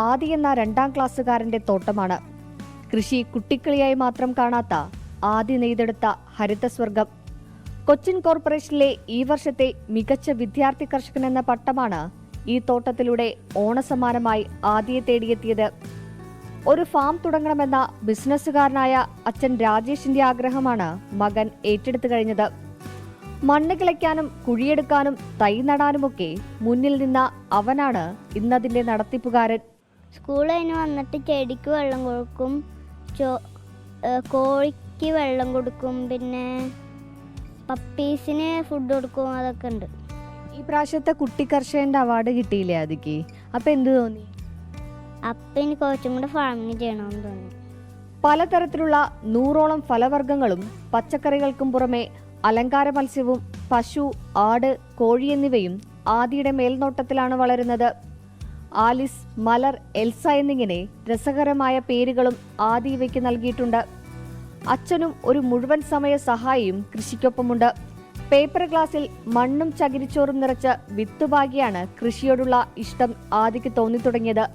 ആദി എന്ന 2ാം ക്ലാസ്സുകാരന്റെ തോട്ടമാണ്. കൃഷി കുട്ടിക്കളിയായി മാത്രം കാണാത്ത ആദി നെയ്തെടുത്ത ഹരിതസ്വർഗം. കൊച്ചിൻ കോർപ്പറേഷനിലെ ഈ വർഷത്തെ മികച്ച വിദ്യാർത്ഥി കർഷകൻ എന്ന പട്ടമാണ് ഈ തോട്ടത്തിലൂടെ ഓണസമ്മാനമായി ആദിയെ തേടിയെത്തിയത്. ഒരു ഫാം തുടങ്ങണമെന്ന ബിസിനസ്സുകാരനായ അച്ഛൻ രാജേഷിന്റെ ആഗ്രഹമാണ് മകൻ ഏറ്റെടുത്തു കഴിഞ്ഞത്. മണ്ണ് കിളയ്ക്കാനും കുഴിയെടുക്കാനും തൈ നടാനുമൊക്കെ മുന്നിൽ നിന്ന അവനാണ് ഇന്നതിന്റെ നടത്തിപ്പുകാരൻ. സ്കൂളിൽ അതിന് വന്നിട്ട് ചെടിക്ക് വെള്ളം കൊടുക്കും, കോഴിക്ക് വെള്ളം കൊടുക്കും, പിന്നെ പപ്പീസിന് ഫുഡ് കൊടുക്കും, അതൊക്കെ ഉണ്ട്. ഈ പ്രാവശ്യത്തെ കുട്ടി കർഷകന്റെ അവാർഡ് കിട്ടിയില്ലേ ആദിക്ക്? അപ്പൊ എന്ത് തോന്നി? അപ്പം എനിക്ക് കുറച്ചും കൂടെ ഫാമിംഗ് ചെയ്യണമെന്ന് തോന്നി. പലതരത്തിലുള്ള 100ഓളം ഫലവർഗ്ഗങ്ങളും പച്ചക്കറികൾക്കും പുറമെ അലങ്കാര മത്സ്യവും പശു, ആട്, കോഴി എന്നിവയും ആദിയുടെ മേൽനോട്ടത്തിലാണ് വളരുന്നത്. ആലിസ്, മലർ, എൽസ എന്നിങ്ങനെ രസകരമായ പേരുകളും ആദി ഇവയ്ക്ക് നൽകിയിട്ടുണ്ട്. അച്ഛനും ഒരു മുഴുവൻ സമയ സഹായിയും കൃഷിക്കൊപ്പമുണ്ട്. പേപ്പർ ഗ്ലാസിൽ മണ്ണും ചകിരിച്ചോറും നിറച്ച് വിത്തുപാകിയാണ് കൃഷിയോടുള്ള ഇഷ്ടം ആദിക്ക് തോന്നിത്തുടങ്ങിയത്.